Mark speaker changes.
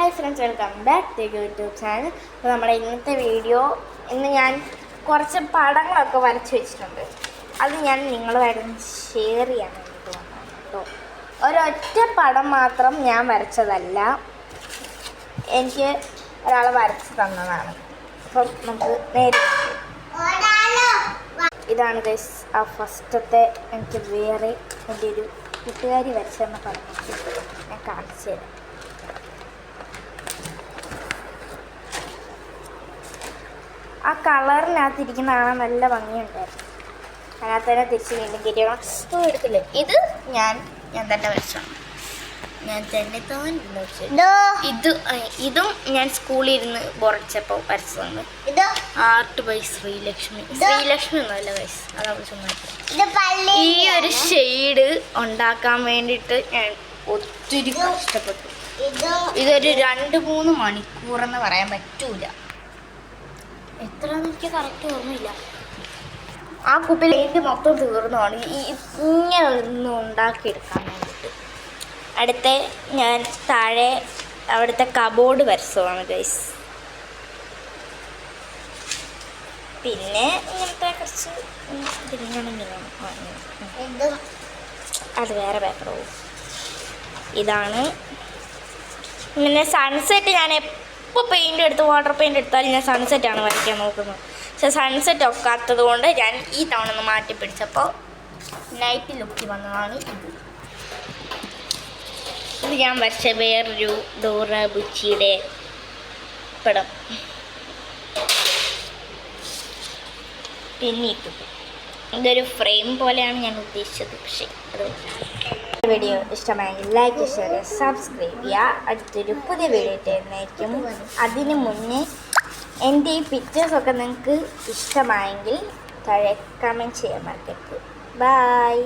Speaker 1: Hi friends, welcome back to YouTube channel. അപ്പോൾ നമ്മുടെ ഇന്നത്തെ വീഡിയോ, ഇന്ന് ഞാൻ കുറച്ച് പടങ്ങളൊക്കെ വരച്ച് വെച്ചിട്ടുണ്ട്. അത് ഞാൻ നിങ്ങളുമായിട്ട് ഷെയർ ചെയ്യാൻ വേണ്ടിയിട്ട് വന്നതാണ് കേട്ടോ. ഒരൊറ്റ പടം മാത്രം ഞാൻ വരച്ചതല്ല, എനിക്ക് ഒരാൾ വരച്ച് തന്നതാണ്. അപ്പം നമുക്ക് നേരെ ഇതാണ് ഗൈസ് ആ ഫസ്റ്റത്തെ എനിക്ക് വേറെ എൻ്റെ ഒരു കൂട്ടുകാരി വരച്ചെന്ന പടം ഞാൻ കാണിച്ചു തരാം. ആ കളറിനകത്തിരിക്കുന്ന കാണാൻ നല്ല ഭംഗിയുണ്ടായിരുന്നു. അതിനകത്ത് തന്നെ തിരിച്ച് വീണ്ടും കയറ്റിയണം എടുക്കില്ലേ. ഇത് ഞാൻ തന്നെ വരച്ചാണ്, ഞാൻ തന്നെ ഇതും ഞാൻ സ്കൂളിൽ ഇരുന്ന് ബോറടിച്ചപ്പോൾ വരച്ചതാണ്. ആർട്ട് ബൈ ശ്രീലക്ഷ്മി ഒന്നുമല്ല വയസ്സ്, അതാണ് ചുമ്മാ. ഈ ഒരു ഷെയ്ഡ് ഉണ്ടാക്കാൻ വേണ്ടിയിട്ട് ഞാൻ ഒത്തിരി കഷ്ടപ്പെട്ടു. ഇതൊരു 2-3 മണിക്കൂറെന്ന് പറയാൻ പറ്റൂല, എത്രയാണെന്ന് എനിക്ക് കറക്റ്റ് ഓർമ്മയില്ല. ആ കുപ്പിയിൽ പെയിൻറ്റ് മൊത്തം തീർന്നതാണ് ഇങ്ങനെ ഒന്ന് ഉണ്ടാക്കിയെടുക്കാൻ വേണ്ടിയിട്ട്. അടുത്ത ഞാൻ താഴെ അവിടുത്തെ കബോർഡ് വരച്ചതാണ് ഗൈസ്. പിന്നെ ഇങ്ങനത്തെ കുറച്ച് അത് വേറെ പേപ്പറോ. ഇതാണ് ഇങ്ങനെ സൺസെറ്റ്. ഞാൻ എപ്പോൾ പെയിൻ്റ് എടുത്ത് വാട്ടർ പെയിൻ്റ് എടുത്താലും ഞാൻ സൺസെറ്റാണ് വരയ്ക്കാൻ നോക്കുന്നത്. പക്ഷെ സൺസെറ്റ് ഒക്കാത്തത് കൊണ്ട് ഞാൻ ഈ തവണ ഒന്ന് മാറ്റി പിടിച്ചപ്പോൾ നൈറ്റ് ലുക്കിൽ വന്നതാണ് ഇത് ഞാൻ വരച്ച വേറൊരു ഡോറ ബുച്ചിയുടെ പടം. പിന്നെ ഇതൊരു ഫ്രെയിം പോലെയാണ് ഞാൻ ഉദ്ദേശിച്ചത്, പക്ഷേ അത് വീഡിയോ ഇഷ്ടമായെങ്കിൽ ലൈക്ക്, ഷെയർ, സബ്സ്ക്രൈബ് ചെയ്യുക. അടുത്തൊരു പുതിയ വീഡിയോ ഇട്ടായിരിക്കും. അതിന് മുന്നേ എൻ്റെ ഈ പിക്ചേഴ്സൊക്കെ നിങ്ങൾക്ക് ഇഷ്ടമായെങ്കിൽ താഴെ കമൻറ്റ് ചെയ്യാൻ മറക്കരുത്. ബൈ.